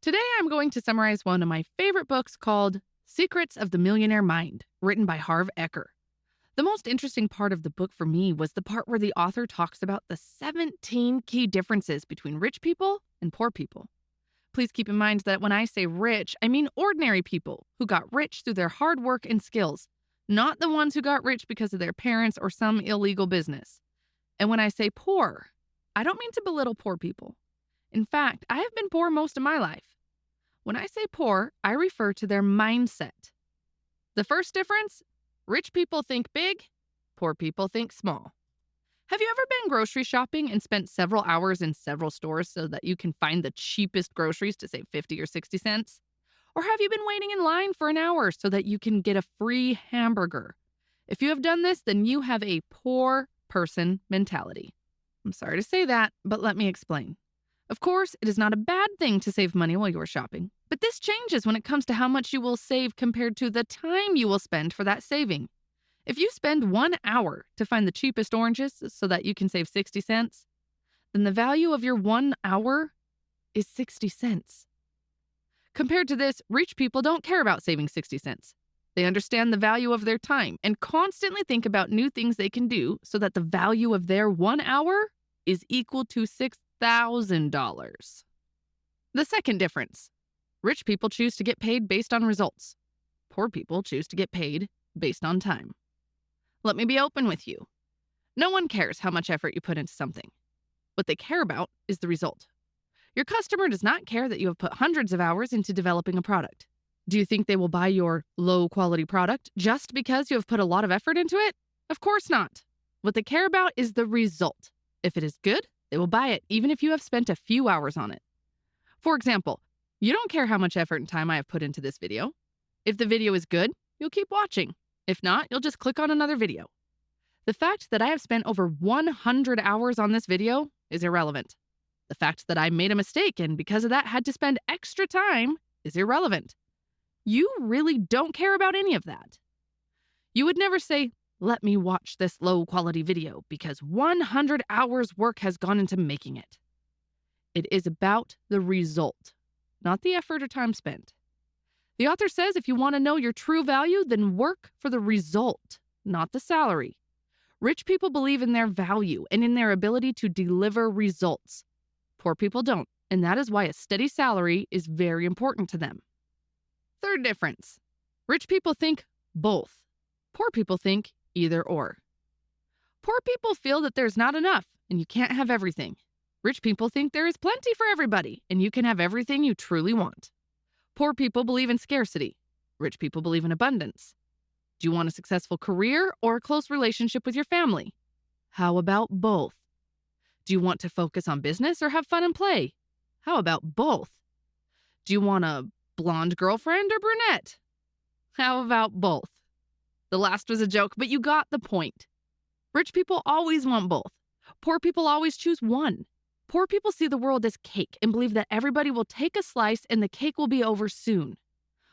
Today, I'm going to summarize one of my favorite books called Secrets of the Millionaire Mind, written by Harv Eker. The most interesting part of the book for me was the part where the author talks about the 17 key differences between rich people and poor people. Please keep in mind that when I say rich, I mean ordinary people who got rich through their hard work and skills, not the ones who got rich because of their parents or some illegal business. And when I say poor, I don't mean to belittle poor people. In fact, I have been poor most of my life. When I say poor, I refer to their mindset. The first difference: rich people think big, poor people think small. Have you ever been grocery shopping and spent several hours in several stores so that you can find the cheapest groceries to save 50 or 60 cents? Or have you been waiting in line for an hour so that you can get a free hamburger? If you have done this, then you have a poor person mentality. I'm sorry to say that, but let me explain. Of course, it is not a bad thing to save money while you are shopping, but this changes when it comes to how much you will save compared to the time you will spend for that saving. If you spend 1 hour to find the cheapest oranges so that you can save 60 cents, then the value of your 1 hour is 60 cents. Compared to this, rich people don't care about saving 60 cents. They understand the value of their time and constantly think about new things they can do so that the value of their 1 hour is equal to $6,000. The second difference: rich people choose to get paid based on results. Poor people choose to get paid based on time. Let me be open with you. No one cares how much effort you put into something. What they care about is the result. Your customer does not care that you have put hundreds of hours into developing a product. Do you think they will buy your low-quality product just because you have put a lot of effort into it? Of course not. What they care about is the result. If it is good, they will buy it even if you have spent a few hours on it. For example, you don't care how much effort and time I have put into this video. If the video is good, you'll keep watching. If not, you'll just click on another video. The fact that I have spent over 100 hours on this video is irrelevant. The fact that I made a mistake and because of that had to spend extra time is irrelevant. You really don't care about any of that. You would never say, "Let me watch this low-quality video because 100 hours work has gone into making it." It is about the result, not the effort or time spent. The author says if you want to know your true value, then work for the result, not the salary. Rich people believe in their value and in their ability to deliver results. Poor people don't, and that is why a steady salary is very important to them. Third difference: rich people think both. Poor people think either or. Poor people feel that there's not enough and you can't have everything. Rich people think there is plenty for everybody and you can have everything you truly want. Poor people believe in scarcity. Rich people believe in abundance. Do you want a successful career or a close relationship with your family? How about both? Do you want to focus on business or have fun and play? How about both? Do you want a blonde girlfriend or brunette? How about both? The last was a joke, but you got the point. Rich people always want both. Poor people always choose one. Poor people see the world as cake and believe that everybody will take a slice and the cake will be over soon.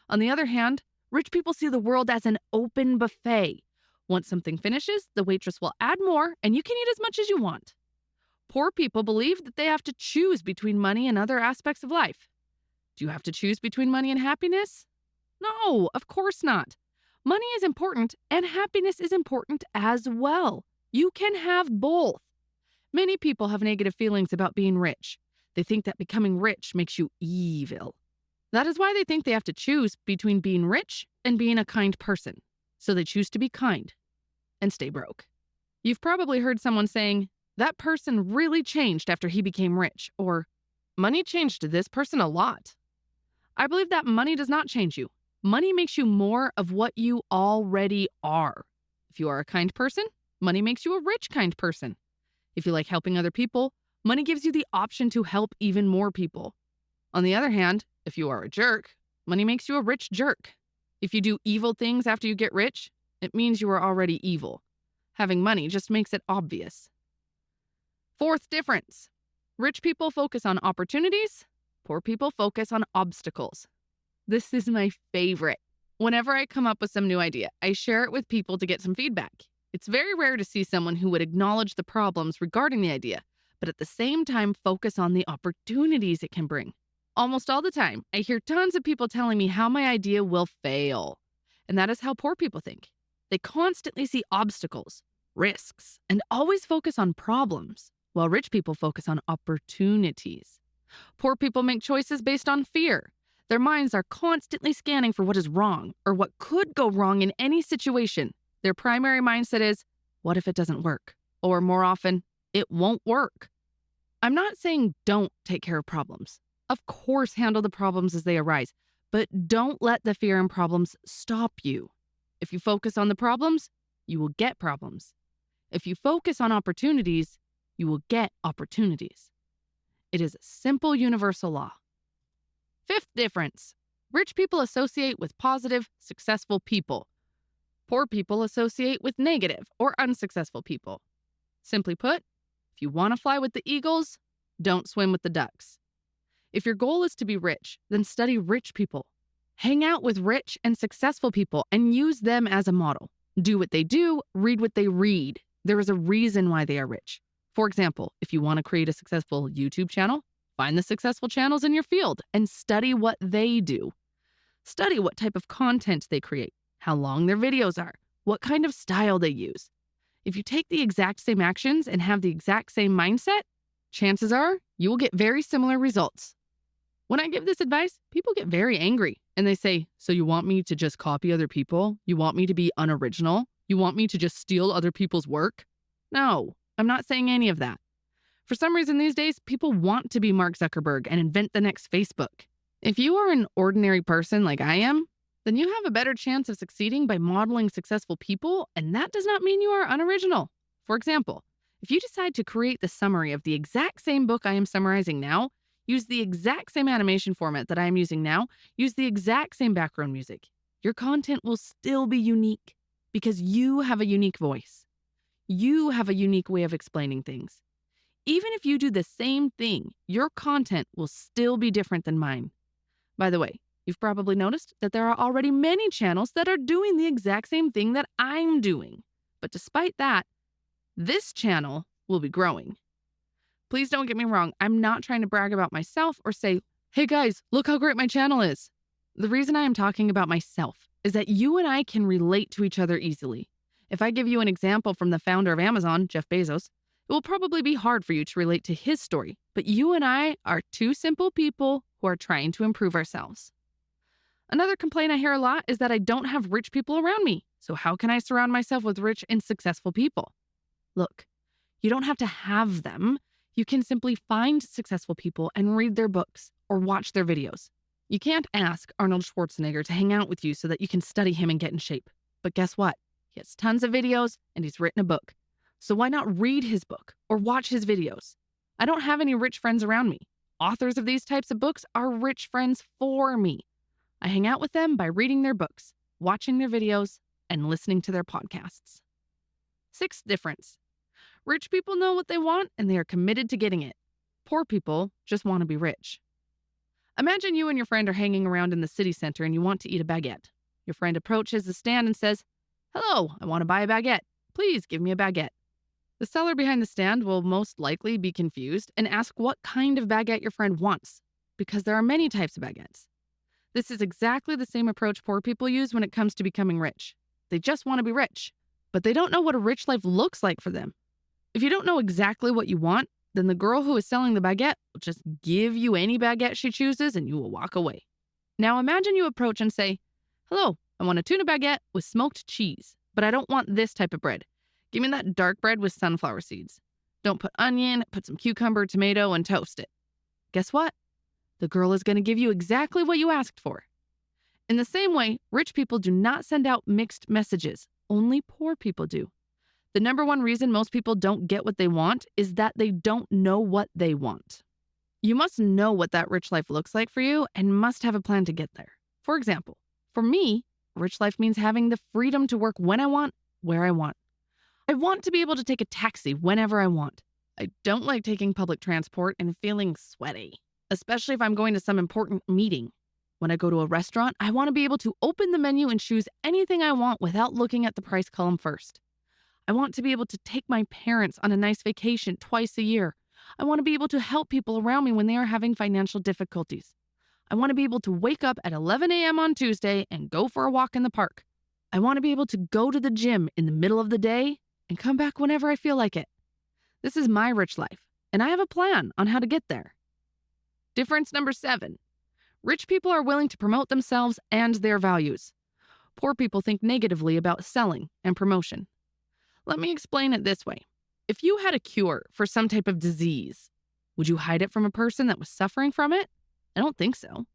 On the other hand, rich people see the world as an open buffet. Once something finishes, the waitress will add more and you can eat as much as you want. Poor people believe that they have to choose between money and other aspects of life. Do you have to choose between money and happiness? No, of course not. Money is important and happiness is important as well. You can have both. Many people have negative feelings about being rich. They think that becoming rich makes you evil. That is why they think they have to choose between being rich and being a kind person. So they choose to be kind and stay broke. You've probably heard someone saying, "That person really changed after he became rich," or "Money changed this person a lot." I believe that money does not change you. Money makes you more of what you already are. If you are a kind person, money makes you a rich kind person. If you like helping other people, money gives you the option to help even more people. On the other hand, if you are a jerk, money makes you a rich jerk. If you do evil things after you get rich, it means you are already evil. Having money just makes it obvious. Fourth difference: rich people focus on opportunities, poor people focus on obstacles. This is my favorite. Whenever I come up with some new idea, I share it with people to get some feedback. It's very rare to see someone who would acknowledge the problems regarding the idea, but at the same time focus on the opportunities it can bring. Almost all the time, I hear tons of people telling me how my idea will fail. And that is how poor people think. They constantly see obstacles, risks, and always focus on problems, while rich people focus on opportunities. Poor people make choices based on fear. Their minds are constantly scanning for what is wrong or what could go wrong in any situation. Their primary mindset is, what if it doesn't work? Or more often, it won't work. I'm not saying don't take care of problems. Of course, handle the problems as they arise, but don't let the fear and problems stop you. If you focus on the problems, you will get problems. If you focus on opportunities, you will get opportunities. It is a simple universal law. Fifth difference. Rich people associate with positive, successful people. Poor people associate with negative or unsuccessful people. Simply put, if you want to fly with the eagles, don't swim with the ducks. If your goal is to be rich, then study rich people. Hang out with rich and successful people and use them as a model. Do what they do, read what they read. There is a reason why they are rich. For example, if you want to create a successful YouTube channel, find the successful channels in your field and study what they do. Study what type of content they create, how long their videos are, what kind of style they use. If you take the exact same actions and have the exact same mindset, chances are you will get very similar results. When I give this advice, people get very angry and they say, so you want me to just copy other people? You want me to be unoriginal? You want me to just steal other people's work? No, I'm not saying any of that. For some reason these days, people want to be Mark Zuckerberg and invent the next Facebook. If you are an ordinary person like I am, then you have a better chance of succeeding by modeling successful people, and that does not mean you are unoriginal. For example, if you decide to create the summary of the exact same book I am summarizing now, use the exact same animation format that I am using now, use the exact same background music, your content will still be unique because you have a unique voice. You have a unique way of explaining things. Even if you do the same thing, your content will still be different than mine. By the way, you've probably noticed that there are already many channels that are doing the exact same thing that I'm doing. But despite that, this channel will be growing. Please don't get me wrong. I'm not trying to brag about myself or say, hey guys, look how great my channel is. The reason I am talking about myself is that you and I can relate to each other easily. If I give you an example from the founder of Amazon, Jeff Bezos, it will probably be hard for you to relate to his story, but you and I are two simple people who are trying to improve ourselves. Another complaint I hear a lot is that I don't have rich people around me. So how can I surround myself with rich and successful people? Look, you don't have to have them. You can simply find successful people and read their books or watch their videos. You can't ask Arnold Schwarzenegger to hang out with you so that you can study him and get in shape. But guess what? He has tons of videos and he's written a book. So why not read his book or watch his videos? I don't have any rich friends around me. Authors of these types of books are rich friends for me. I hang out with them by reading their books, watching their videos, and listening to their podcasts. Sixth difference. Rich people know what they want and they are committed to getting it. Poor people just want to be rich. Imagine you and your friend are hanging around in the city center and you want to eat a baguette. Your friend approaches the stand and says, "Hello, I want to buy a baguette. Please give me a baguette." The seller behind the stand will most likely be confused and ask what kind of baguette your friend wants, because there are many types of baguettes. This is exactly the same approach poor people use when it comes to becoming rich. They just want to be rich, but they don't know what a rich life looks like for them. If you don't know exactly what you want, then the girl who is selling the baguette will just give you any baguette she chooses and you will walk away. Now imagine you approach and say, "Hello, I want a tuna baguette with smoked cheese, but I don't want this type of bread. Give me that dark bread with sunflower seeds. Don't put onion, put some cucumber, tomato, and toast it." Guess what? The girl is going to give you exactly what you asked for. In the same way, rich people do not send out mixed messages. Only poor people do. The number one reason most people don't get what they want is that they don't know what they want. You must know what that rich life looks like for you and must have a plan to get there. For example, for me, rich life means having the freedom to work when I want, where I want. I want to be able to take a taxi whenever I want. I don't like taking public transport and feeling sweaty, especially if I'm going to some important meeting. When I go to a restaurant, I want to be able to open the menu and choose anything I want without looking at the price column first. I want to be able to take my parents on a nice vacation twice a year. I want to be able to help people around me when they are having financial difficulties. I want to be able to wake up at 11 a.m. on Tuesday and go for a walk in the park. I want to be able to go to the gym in the middle of the day and come back whenever I feel like it. This is my rich life, and I have a plan on how to get there. Difference number 7. Rich people are willing to promote themselves and their values. Poor people think negatively about selling and promotion. Let me explain it this way. If you had a cure for some type of disease, would you hide it from a person that was suffering from it? I don't think so.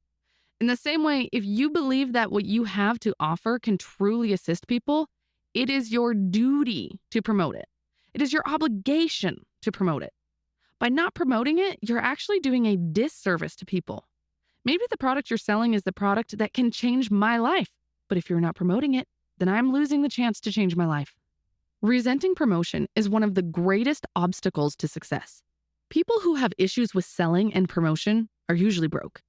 In the same way, if you believe that what you have to offer can truly assist people, it is your duty to promote it. It is your obligation to promote it. By not promoting it, you're actually doing a disservice to people. Maybe the product you're selling is the product that can change my life, but if you're not promoting it, then I'm losing the chance to change my life. Resenting promotion is one of the greatest obstacles to success. People who have issues with selling and promotion are usually broke.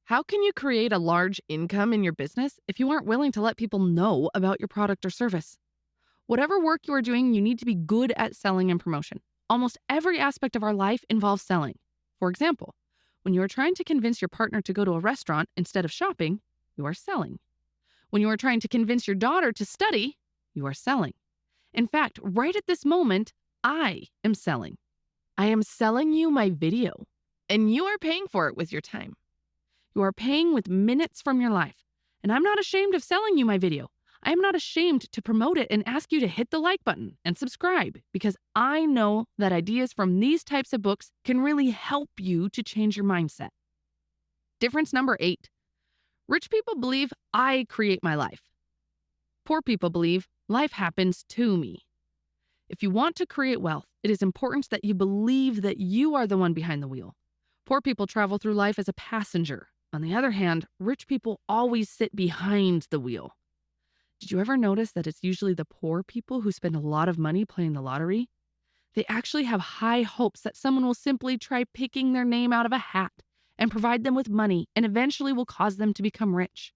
How can you create a large income in your business if you aren't willing to let people know about your product or service? Whatever work you are doing, you need to be good at selling and promotion. Almost every aspect of our life involves selling. For example, when you are trying to convince your partner to go to a restaurant instead of shopping, you are selling. When you are trying to convince your daughter to study, you are selling. In fact, right at this moment, I am selling. I am selling you my video, and you are paying for it with your time. You are paying with minutes from your life, and I'm not ashamed of selling you my video. I am not ashamed to promote it and ask you to hit the like button and subscribe because I know that ideas from these types of books can really help you to change your mindset. Difference number 8. Rich people believe I create my life. Poor people believe life happens to me. If you want to create wealth, it is important that you believe that you are the one behind the wheel. Poor people travel through life as a passenger. On the other hand, rich people always sit behind the wheel. Did you ever notice that it's usually the poor people who spend a lot of money playing the lottery? They actually have high hopes that someone will simply try picking their name out of a hat and provide them with money and eventually will cause them to become rich.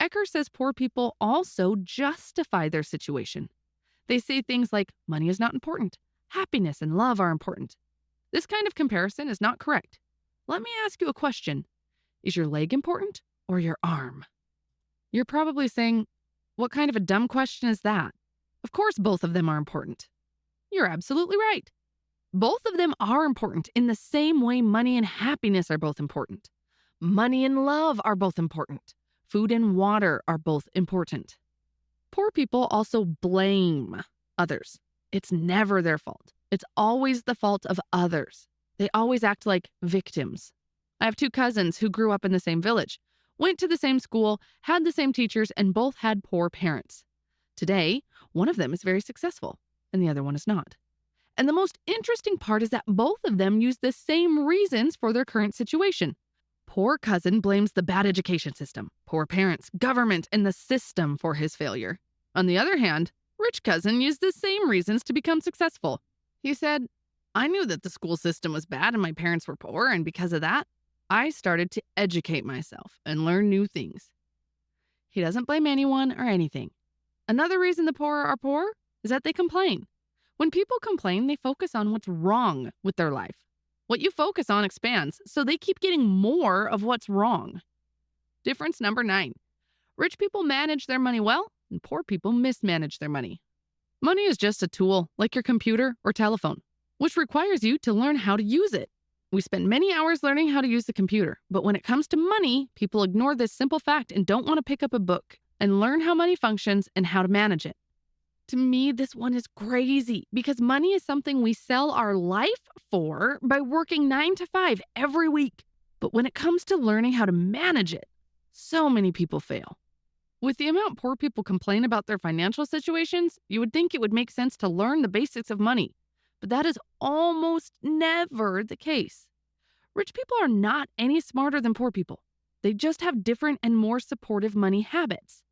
Ecker says poor people also justify their situation. They say things like, money is not important, happiness and love are important. This kind of comparison is not correct. Let me ask you a question. Is your leg important or your arm? You're probably saying, what kind of a dumb question is that? Of course, both of them are important. You're absolutely right. Both of them are important in the same way money and happiness are both important. Money and love are both important. Food and water are both important. Poor people also blame others. It's never their fault. It's always the fault of others. They always act like victims. I have 2 cousins who grew up in the same village, went to the same school, had the same teachers, and both had poor parents. Today, one of them is very successful, and the other one is not. And the most interesting part is that both of them use the same reasons for their current situation. Poor cousin blames the bad education system, poor parents, government, and the system for his failure. On the other hand, rich cousin used the same reasons to become successful. He said, I knew that the school system was bad and my parents were poor, and because of that, I started to educate myself and learn new things. He doesn't blame anyone or anything. Another reason the poor are poor is that they complain. When people complain, they focus on what's wrong with their life. What you focus on expands, so they keep getting more of what's wrong. Difference number 9. Rich people manage their money well, and poor people mismanage their money. Money is just a tool, like your computer or telephone, which requires you to learn how to use it. We spend many hours learning how to use the computer, but when it comes to money, people ignore this simple fact and don't want to pick up a book and learn how money functions and how to manage it. To me, this one is crazy because money is something we sell our life for by working 9 to 5 every week. But when it comes to learning how to manage it, so many people fail. With the amount poor people complain about their financial situations, you would think it would make sense to learn the basics of money. But that is almost never the case. Rich people are not any smarter than poor people. They just have different and more supportive money habits.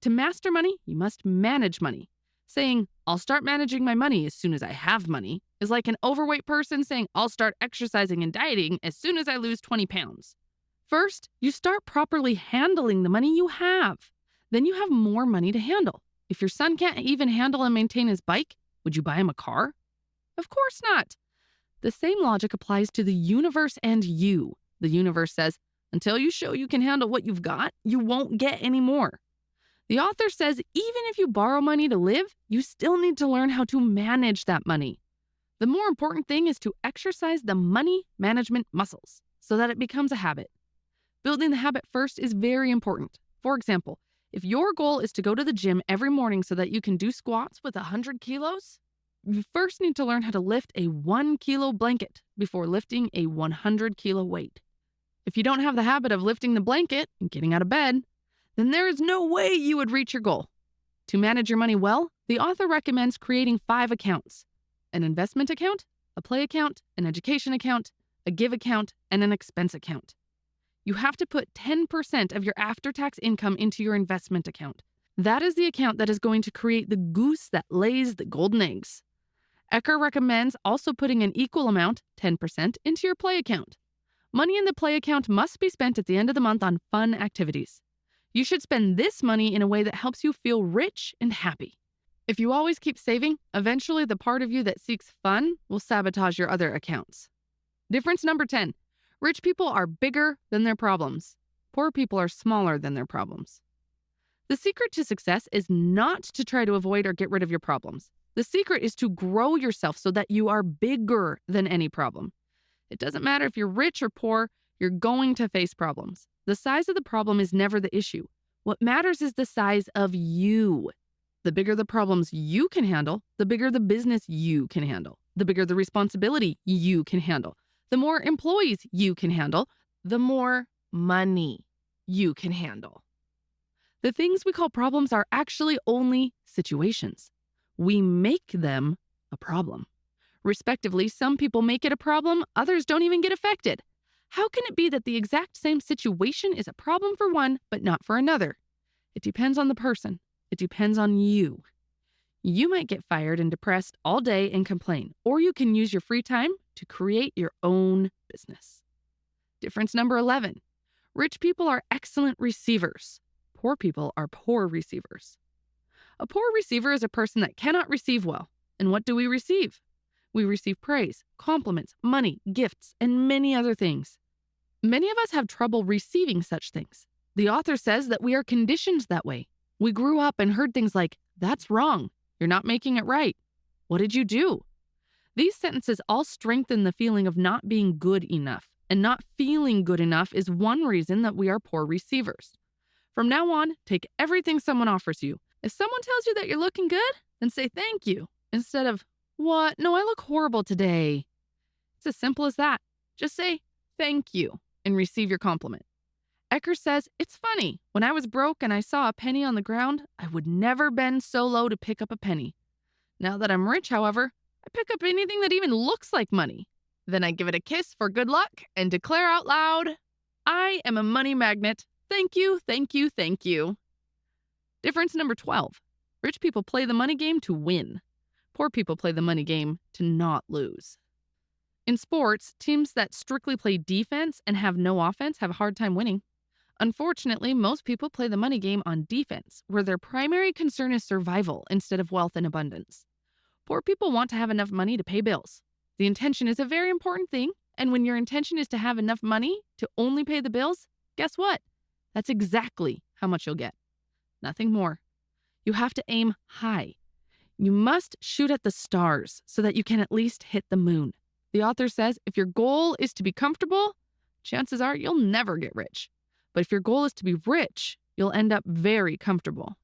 To master money, you must manage money. Saying, I'll start managing my money as soon as I have money is like an overweight person saying, I'll start exercising and dieting as soon as I lose 20 pounds. First, you start properly handling the money you have. Then you have more money to handle. If your son can't even handle and maintain his bike, would you buy him a car? Of course not. The same logic applies to the universe and you. The universe says, Until you show you can handle what you've got, you won't get any more. The author says even if you borrow money to live, you still need to learn how to manage that money. The more important thing is to exercise the money management muscles so that it becomes a habit. Building the habit first is very important. For example, if your goal is to go to the gym every morning so that you can do squats with 100 kilos, you first need to learn how to lift a 1 kilo blanket before lifting a 100 kilo weight. If you don't have the habit of lifting the blanket and getting out of bed, then there is no way you would reach your goal. To manage your money well, the author recommends creating 5 accounts: an investment account, a play account, an education account, a give account, and an expense account. You have to put 10% of your after-tax income into your investment account. That is the account that is going to create the goose that lays the golden eggs. Ecker recommends also putting an equal amount, 10%, into your play account. Money in the play account must be spent at the end of the month on fun activities. You should spend this money in a way that helps you feel rich and happy. If you always keep saving, eventually the part of you that seeks fun will sabotage your other accounts. Difference number 10. Rich people are bigger than their problems. Poor people are smaller than their problems. The secret to success is not to try to avoid or get rid of your problems. The secret is to grow yourself so that you are bigger than any problem. It doesn't matter if you're rich or poor, you're going to face problems. The size of the problem is never the issue. What matters is the size of you. The bigger the problems you can handle, the bigger the business you can handle. The bigger the responsibility you can handle. The more employees you can handle, the more money you can handle. The things we call problems are actually only situations. We make them a problem. Respectively, some people make it a problem, others don't even get affected. How can it be that the exact same situation is a problem for one, but not for another? It depends on the person. It depends on you. You might get fired and depressed all day and complain, or you can use your free time to create your own business. Difference number 11. Rich people are excellent receivers. Poor people are poor receivers. A poor receiver is a person that cannot receive well. And what do we receive? We receive praise, compliments, money, gifts, and many other things. Many of us have trouble receiving such things. The author says that we are conditioned that way. We grew up and heard things like, "That's wrong. You're not making it right. What did you do?" These sentences all strengthen the feeling of not being good enough, and not feeling good enough is one reason that we are poor receivers. From now on, take everything someone offers you. If someone tells you that you're looking good, then say thank you, instead of, "What? No, I look horrible today." It's as simple as that. Just say thank you and receive your compliment. Ecker says, "It's funny. When I was broke and I saw a penny on the ground, I would never bend so low to pick up a penny. Now that I'm rich, however, I pick up anything that even looks like money. Then I give it a kiss for good luck and declare out loud, I am a money magnet. Thank you, thank you, thank you." Difference number 12. Rich people play the money game to win. Poor people play the money game to not lose. In sports, teams that strictly play defense and have no offense have a hard time winning. Unfortunately, most people play the money game on defense, where their primary concern is survival instead of wealth and abundance. Poor people want to have enough money to pay bills. The intention is a very important thing, and when your intention is to have enough money to only pay the bills, guess what? That's exactly how much you'll get. Nothing more. You have to aim high. You must shoot at the stars so that you can at least hit the moon. The author says if your goal is to be comfortable, chances are you'll never get rich. But if your goal is to be rich, you'll end up very comfortable.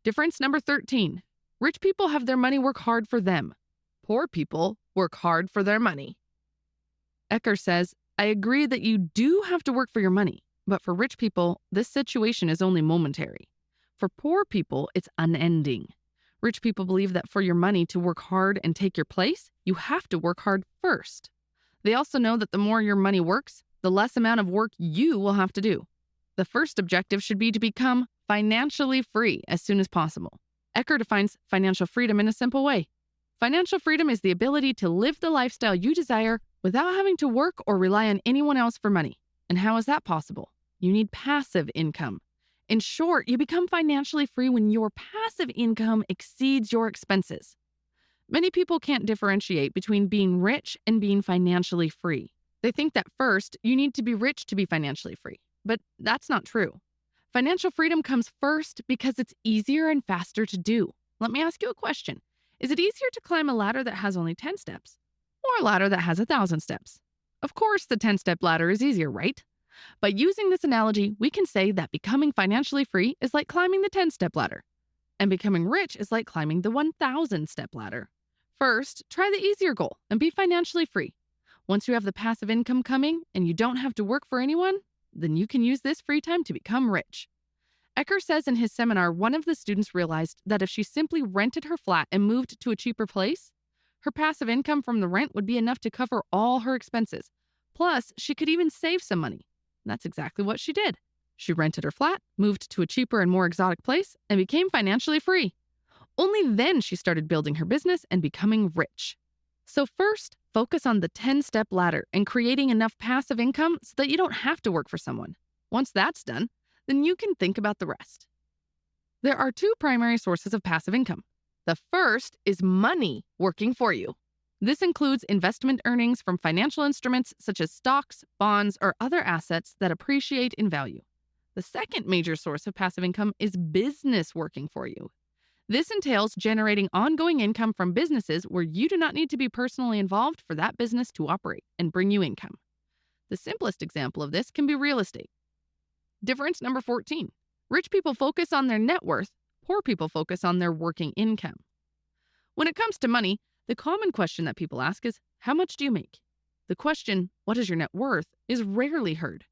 Difference number 13. Rich people have their money work hard for them. Poor people work hard for their money. Ecker says, I agree that you do have to work for your money, but for rich people, this situation is only momentary. For poor people, it's unending. Rich people believe that for your money to work hard and take your place, you have to work hard first. They also know that the more your money works, the less amount of work you will have to do. The first objective should be to become financially free as soon as possible. Ecker defines financial freedom in a simple way. Financial freedom is the ability to live the lifestyle you desire without having to work or rely on anyone else for money. And how is that possible? You need passive income. In short, you become financially free when your passive income exceeds your expenses. Many people can't differentiate between being rich and being financially free. They think that first, you need to be rich to be financially free. But that's not true. Financial freedom comes first because it's easier and faster to do. Let me ask you a question. Is it easier to climb a ladder that has only 10 steps or a ladder that has 1,000 steps? Of course, the 10-step ladder is easier, right? By using this analogy, we can say that becoming financially free is like climbing the 10-step ladder, and becoming rich is like climbing the 1,000-step ladder. First, try the easier goal and be financially free. Once you have the passive income coming and you don't have to work for anyone, then you can use this free time to become rich. Ecker says in his seminar, one of the students realized that if she simply rented her flat and moved to a cheaper place, her passive income from the rent would be enough to cover all her expenses. Plus, she could even save some money. And that's exactly what she did. She rented her flat, moved to a cheaper and more exotic place, and became financially free. Only then she started building her business and becoming rich. So first, focus on the 10-step ladder and creating enough passive income so that you don't have to work for someone. Once that's done, then you can think about the rest. There are two primary sources of passive income. The first is money working for you. This includes investment earnings from financial instruments such as stocks, bonds, or other assets that appreciate in value. The second major source of passive income is business working for you. This entails generating ongoing income from businesses where you do not need to be personally involved for that business to operate and bring you income. The simplest example of this can be real estate. Difference number 14. Rich people focus on their net worth, poor people focus on their working income. When it comes to money, the common question that people ask is, how much do you make? The question, what is your net worth, is rarely heard.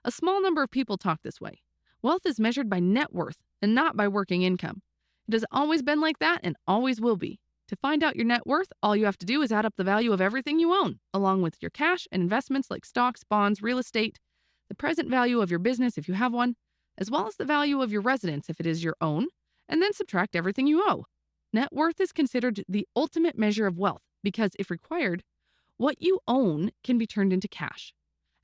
A small number of people talk this way. Wealth is measured by net worth and not by working income. It has always been like that and always will be. To find out your net worth, all you have to do is add up the value of everything you own, along with your cash and investments like stocks, bonds, real estate, the present value of your business if you have one, as well as the value of your residence if it is your own, and then subtract everything you owe. Net worth is considered the ultimate measure of wealth because, if required, what you own can be turned into cash.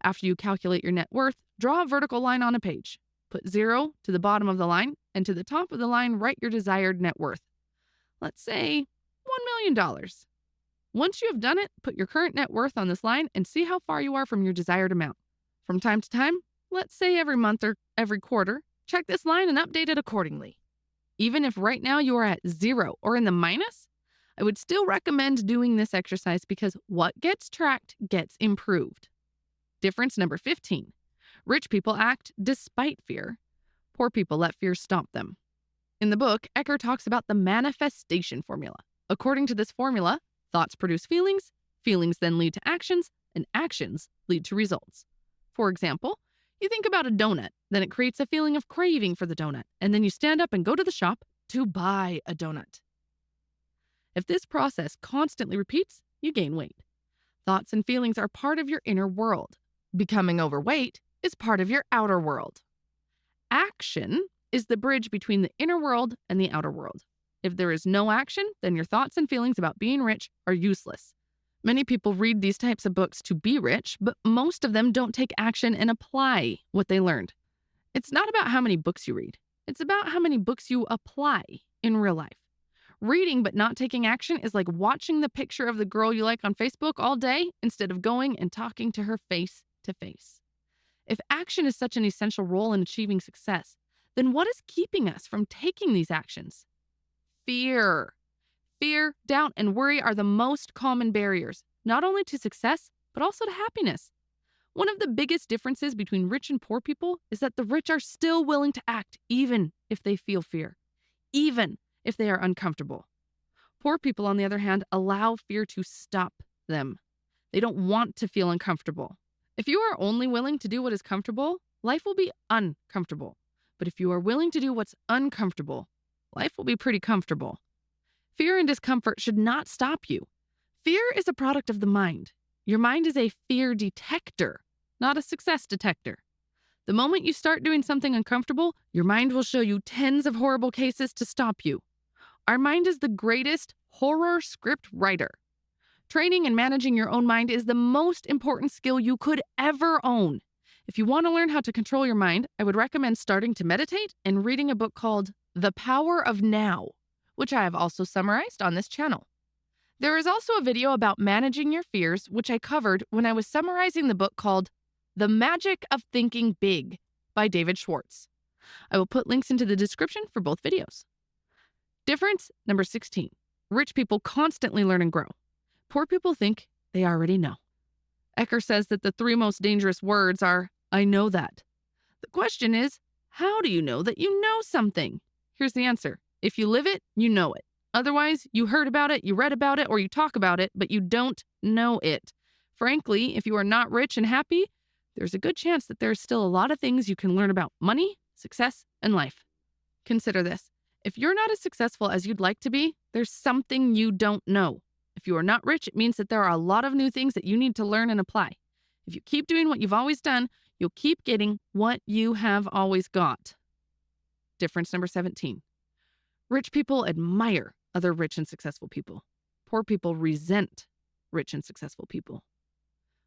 After you calculate your net worth, draw a vertical line on a page. Put 0 to the bottom of the line, and to the top of the line, write your desired net worth. Let's say $1 million. Once you have done it, put your current net worth on this line and see how far you are from your desired amount. From time to time, let's say every month or every quarter, check this line and update it accordingly. Even if right now you are at 0 or in the minus, I would still recommend doing this exercise because what gets tracked gets improved. Difference number 15. Rich people act despite fear. Poor people let fear stop them. In the book, Ecker talks about the manifestation formula. According to this formula, thoughts produce feelings, feelings then lead to actions, and actions lead to results. For example, you think about a donut, then it creates a feeling of craving for the donut, and then you stand up and go to the shop to buy a donut. If this process constantly repeats, you gain weight. Thoughts and feelings are part of your inner world. Becoming overweight is part of your outer world. Action is the bridge between the inner world and the outer world. If there is no action, then your thoughts and feelings about being rich are useless. Many people read these types of books to be rich, but most of them don't take action and apply what they learned. It's not about how many books you read. It's about how many books you apply in real life. Reading but not taking action is like watching the picture of the girl you like on Facebook all day instead of going and talking to her face to face. If action is such an essential role in achieving success, then what is keeping us from taking these actions? Fear. Fear, doubt, and worry are the most common barriers, not only to success, but also to happiness. One of the biggest differences between rich and poor people is that the rich are still willing to act even if they feel fear, even if they are uncomfortable. Poor people, on the other hand, allow fear to stop them. They don't want to feel uncomfortable. If you are only willing to do what is comfortable, life will be uncomfortable. But if you are willing to do what's uncomfortable, life will be pretty comfortable. Fear and discomfort should not stop you. Fear is a product of the mind. Your mind is a fear detector, not a success detector. The moment you start doing something uncomfortable, your mind will show you tens of horrible cases to stop you. Our mind is the greatest horror script writer. Training and managing your own mind is the most important skill you could ever own. If you want to learn how to control your mind, I would recommend starting to meditate and reading a book called The Power of Now, which I have also summarized on this channel. There is also a video about managing your fears, which I covered when I was summarizing the book called The Magic of Thinking Big by David Schwartz. I will put links into the description for both videos. Difference number 16. Rich people constantly learn and grow. Poor people think they already know. Ecker says that the three most dangerous words are, I know that. The question is, how do you know that you know something? Here's the answer. If you live it, you know it. Otherwise, you heard about it, you read about it, or you talk about it, but you don't know it. Frankly, if you are not rich and happy, there's a good chance that there's still a lot of things you can learn about money, success, and life. Consider this. If you're not as successful as you'd like to be, there's something you don't know. If you are not rich, it means that there are a lot of new things that you need to learn and apply. If you keep doing what you've always done, you'll keep getting what you have always got. Difference number 17. Rich people admire other rich and successful people. Poor people resent rich and successful people.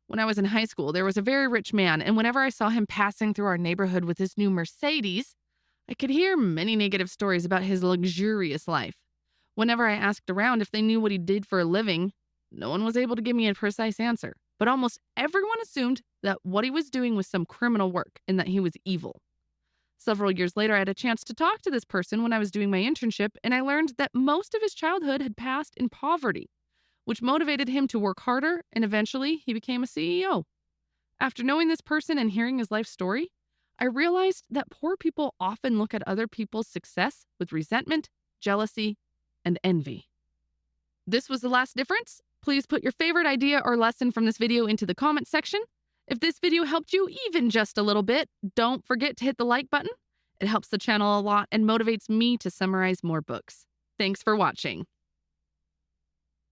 When I was in high school, there was a very rich man, and whenever I saw him passing through our neighborhood with his new Mercedes, I could hear many negative stories about his luxurious life. Whenever I asked around if they knew what he did for a living, no one was able to give me a precise answer, but almost everyone assumed that what he was doing was some criminal work and that he was evil. Several years later, I had a chance to talk to this person when I was doing my internship, and I learned that most of his childhood had passed in poverty, which motivated him to work harder, and eventually he became a CEO. After knowing this person and hearing his life story, I realized that poor people often look at other people's success with resentment, jealousy, and envy. This was the last difference. Please put your favorite idea or lesson from this video into the comments section. If this video helped you even just a little bit, don't forget to hit the like button. It helps the channel a lot and motivates me to summarize more books. Thanks for watching.